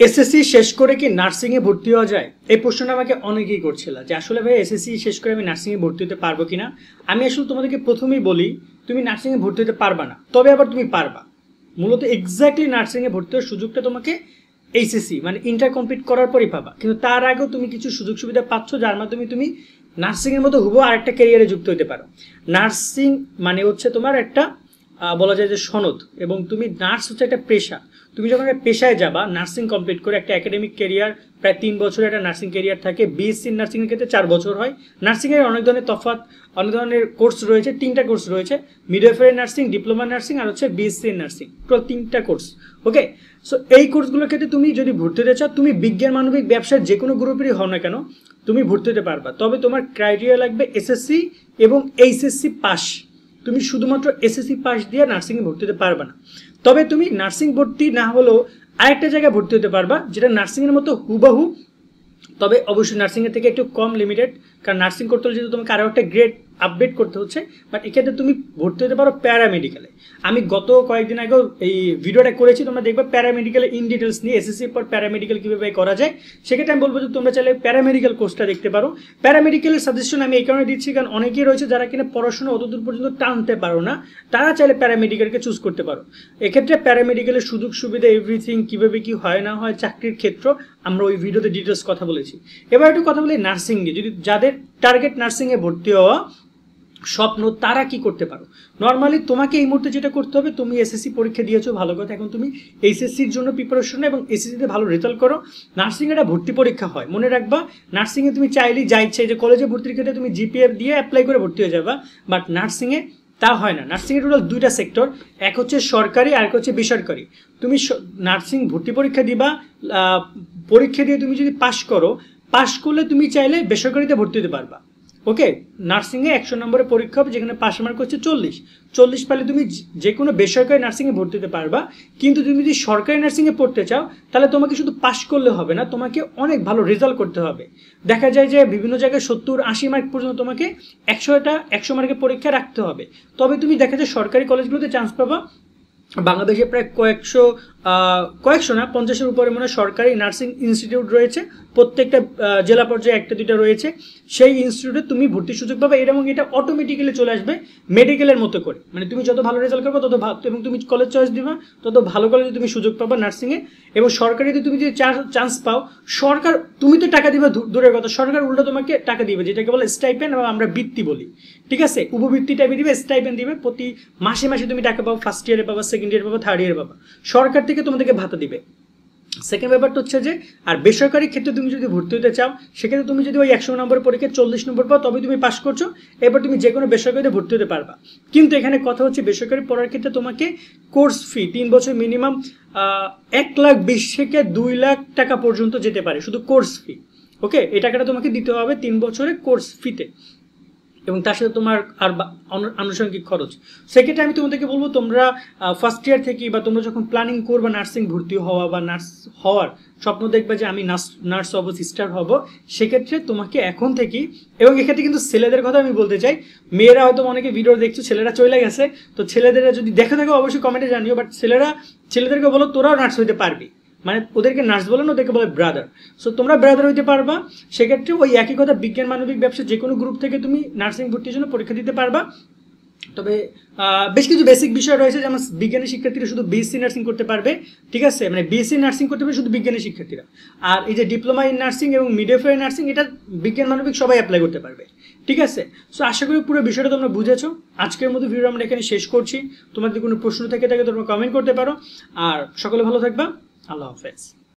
SSC শেষ করে কি নার্সিং এ ভর্তি হওয়া যায়? এই প্রশ্নটা আমাকে অনেকেই করছিল যে আসলে ভাই এসএসসি শেষ করে আমি নার্সিং এ ভর্তি হতে পারবো কিনা। আমি আসলে তোমাদেরকে প্রথমেই বলি তুমি নার্সিং এ ভর্তি হতে পারবা না, তবে আবার তুমি পারবা। মূলত এক্স্যাক্টলি নার্সিং এ ভর্তি হওয়ার সুযোগটা তোমাকে এইচএসসি মানে ইন্টার কমপ্লিট করার পরই পাবা, কিন্তু তার আগেও তুমি কিছু সুযোগ সুবিধা পাচ্ছ যার মাধ্যমে তুমি নার্সিং এর মতো হুবহু আরেকটা ক্যারিয়ারে যুক্ত হতে পারো। নার্সিং মানে হচ্ছে তোমার একটা বলা যায় যে সনদ, এবং তুমি নার্স হচ্ছে একটা পেশা। তুমি যখন একটা পেশায় যাবা নার্সিং কমপ্লিট করে, একটা একাডেমিক ক্যারিয়ার প্রায় 3 বছরের একটা নার্সিং ক্যারিয়ার থাকে। বিএসসি নার্সিং এর ক্ষেত্রে 4 বছর হয়। নার্সিং এর অনেক ধরনের তফাৎ, অনেক ধরনের কোর্স রয়েছে। 3টা কোর্স রয়েছে, মিডওয়াইফারি নার্সিং, ডিপ্লোমা নার্সিং আর হচ্ছে বিএসসি নার্সিং, টোটাল 3টা কোর্স। ওকে, সো এই কোর্সগুলোর ক্ষেত্রে তুমি যদি ভর্তি হতে চাও, তুমি বিজ্ঞান মানবিক ব্যবসার যে কোনো গ্রুপেরই হও না কেন তুমি ভর্তি হতে পারবা। তবে তোমার ক্রাইটেরিয়া লাগবে এসএসসি এবং এইচএসসি পাস। তুমি শুধুমাত্র এসএসসি পাস দিয়ে নার্সিংয়ে ভর্তি হতে পারবে না। তবে তুমি নার্সিং ভর্তি না হলেও আরেকটা জায়গায় ভর্তি হতে পারবা যেটা নার্সিংয়ের মতো হুবাহু, তবে অবশ্যই নার্সিংয়ের থেকে একটু কম লিমিটেড, কারণ নার্সিং করতে হলে যেহেতু তোমাকে আরও একটা গ্রেড আপডেট করতে হচ্ছে। বাট এক্ষেত্রে তুমি ভর্তি হতে পারো প্যারামেডিক্যালে। আমি গত কয়েকদিন আগেও এই ভিডিওটা করেছি, তোমরা দেখবে প্যারামেডিক্যালে ইন ডিটেলস নিয়ে এসএসসির পর প্যারামেডিক্যাল কীভাবে করা যায়। সেক্ষেত্রে আমি বলবো যে তোমরা চাইলে প্যারামেডিক্যাল কোর্সটা দেখতে পারো। প্যারামেডিক্যালের সাজেশন আমি এই কারণে দিচ্ছি কারণ অনেকেই রয়েছে যারা কিনা পড়াশোনা অতদূর পর্যন্ত টানতে পারো না, তারা চাইলে প্যারামেডিক্যালকে চুজ করতে পারো। এক্ষেত্রে প্যারামেডিক্যালের সুযোগ সুবিধা এভরিথিং কীভাবে কী হয় না হয় চাকরির ক্ষেত্র আমরা ওই ভিডিওতে ডিটেলস কথা বলেছি। এবার একটু কথা বলি নার্সিং নিয়ে। যদি যাদের টার্গেট নার্সিংয়ে ভর্তি হওয়া স্বপ্ন, তারা কি করতে পারো? নর্মালি তোমাকে এই মুহূর্তে যেটা করতে হবে, তুমি এসএসসি পরীক্ষা দিয়েছো ভালো কথা, এখন তুমি এইচএসসির জন্য প্রিপারেশন এবং এসএসসিতে ভালো রেজাল্ট করো। নার্সিং একটা ভর্তি পরীক্ষা হয়, মনে রাখবা। নার্সিংয়ে তুমি চাইলেই যা ইচ্ছে যে কলেজে ভর্তির ক্ষেত্রে তুমি জিপিএফ দিয়ে অ্যাপ্লাই করে ভর্তি হয়ে যাবা, বাট নার্সিংয়ে তা হয় না। নার্সিংয়ের টোটাল 2টা সেক্টর, এক হচ্ছে সরকারি আর এক হচ্ছে বেসরকারি। তুমি নার্সিং ভর্তি পরীক্ষা দিবা, পরীক্ষা দিয়ে তুমি যদি পাশ করো, পাশ করলে তুমি চাইলে বেসরকারিতে ভর্তি হতে পারবা। ওকে, নার্সিংয়ে 100 নম্বরের পরীক্ষা হবে, যেখানে পাস মার্ক হচ্ছে 40 পেলে তুমি যে কোনো বেসরকারি নার্সিংয়ে ভর্তি হতে পারবা। কিন্তু তুমি যদি সরকারি নার্সিংয়ে পড়তে চাও তাহলে তোমাকে শুধু পাস করলে হবে না, তোমাকে অনেক ভালো রেজাল্ট করতে হবে। দেখা যায় যে বিভিন্ন জায়গায় 70-80 মার্ক পর্যন্ত তোমাকে 100 মার্কের পরীক্ষা রাখতে হবে, তবে তুমি দেখা যায় সরকারি কলেজগুলোতে চান্স পাবা। বাংলাদেশে প্রায় কয়েকশো না 50-এর উপরে মনে হয় সরকারি নার্সিং ইনস্টিটিউট রয়েছে, প্রত্যেকটা জেলা পর্যায়ে 1-2টা রয়েছে। সেই ইনস্টিটিউটে তুমি ভর্তির সুযোগ পাবে, এবং এটা অটোমেটিক্যালি চলে আসবে মেডিকেলের মতো করে। মানে তুমি যত ভালো রেজাল্ট করবে তত ভালো, এবং তুমি কলেজ চয়েস দিবা তত ভালো কলেজে তুমি সুযোগ পাবা নার্সিংয়ে। এবং সরকারিতে তুমি যদি চান্স পাও, সরকার, তুমি তো টাকা দিবা দূরের কথা, সরকার উল্টো তোমাকে টাকা দিবে, যেটাকে বলে স্টাইপেন্ড বা আমরা বৃত্তি বলি। ঠিক আছে, উপবৃত্তি টাইপে দিবে, স্টাইপেন্ড দিবে, প্রতি মাসে মাসে তুমি টাকা পাবো। ফার্স্ট ইয়ারে পাবা, সেকেন্ড ইয়ারে পাবা, থার্ড ইয়ারে পাবা, সরকার থেকে তোমাদেরকে ভাতা দিবে। সেকেন্ড ব্যাপারটা হচ্ছে যে আর বেসরকারি ক্ষেত্রে তুমি যদি ভর্তি হতে চাও, সেক্ষেত্রে তুমি যদি ওই 100 নম্বরের পরীক্ষায় 40 নম্বর পাও তবে তুমি পাস করছো, এরপর তুমি যে কোনো বেসরকারিতে ভর্তি হতে পারবা। কিন্তু এখানে কথা হচ্ছে বেসরকারি পড়ার ক্ষেত্রে তোমাকে কোর্স ফি 3 বছর মিনিমাম 1,20,000 থেকে 2 লাখ টাকা পর্যন্ত যেতে পারে শুধু কোর্স ফি। ওকে, এই টাকাটা তোমাকে দিতে হবে 3 বছরের কোর্স ফিতে, এবং তার সাথে তোমার আর আনুষঙ্গিক খরচ। সেক্ষেত্রে আমি তোমাদেরকে বলবো তোমরা ফার্স্ট ইয়ার থেকে বা তোমরা যখন প্ল্যানিং করবা নার্সিং ভর্তি হওয়া বা নার্স হওয়ার স্বপ্ন দেখবে যে আমি নার্স হবো, সিস্টার হব, সেক্ষেত্রে তোমাকে এখন থেকেই, এবং এক্ষেত্রে কিন্তু ছেলেদের কথা আমি বলতে চাই, মেয়েরা হয়তো অনেকে ভিডিও দেখছো, ছেলেরা চলে গেছে, তো ছেলেদের যদি দেখে থাকো অবশ্যই কমেন্টে জানিও। বাট ছেলেদেরকে বলো তোরাও নার্স হইতে পারবি, মানে ওদেরকে নার্স বলে না, ওদেরকে বলে ব্রাদার। সো তোমরা ব্রাদার হইতে পারবা। সেক্ষেত্রে ওই একই কথা, বিজ্ঞান মানবিক ব্যবসা যে কোনো গ্রুপ থেকে তুমি নার্সিং ভর্তির জন্য পরীক্ষা দিতে পারবা। তবে বেশ কিছু বেসিক বিষয় রয়েছে, যেমন বিজ্ঞানী শিক্ষার্থীরা শুধু বিএসসি নার্সিং করতে পারবে। ঠিক আছে, মানে বিএসসি নার্সিং করতে পারবে শুধু বিজ্ঞানী শিক্ষার্থীরা। আর এই যে ডিপ্লোমা ইন নার্সিং এবং মিডওয়াইফারি নার্সিং, এটা বিজ্ঞান মানবিক সবাই অ্যাপ্লাই করতে পারবে। ঠিক আছে, সো আশা করি পুরো বিষয়টা তোমরা বুঝেছো। আজকের মতো ভিডিও আমরা এখানে শেষ করছি। তোমাদের কোনো প্রশ্ন থেকে তোমরা কমেন্ট করতে পারো। আর সকলে ভালো থাকবা। আল্লাহ হাফেজ।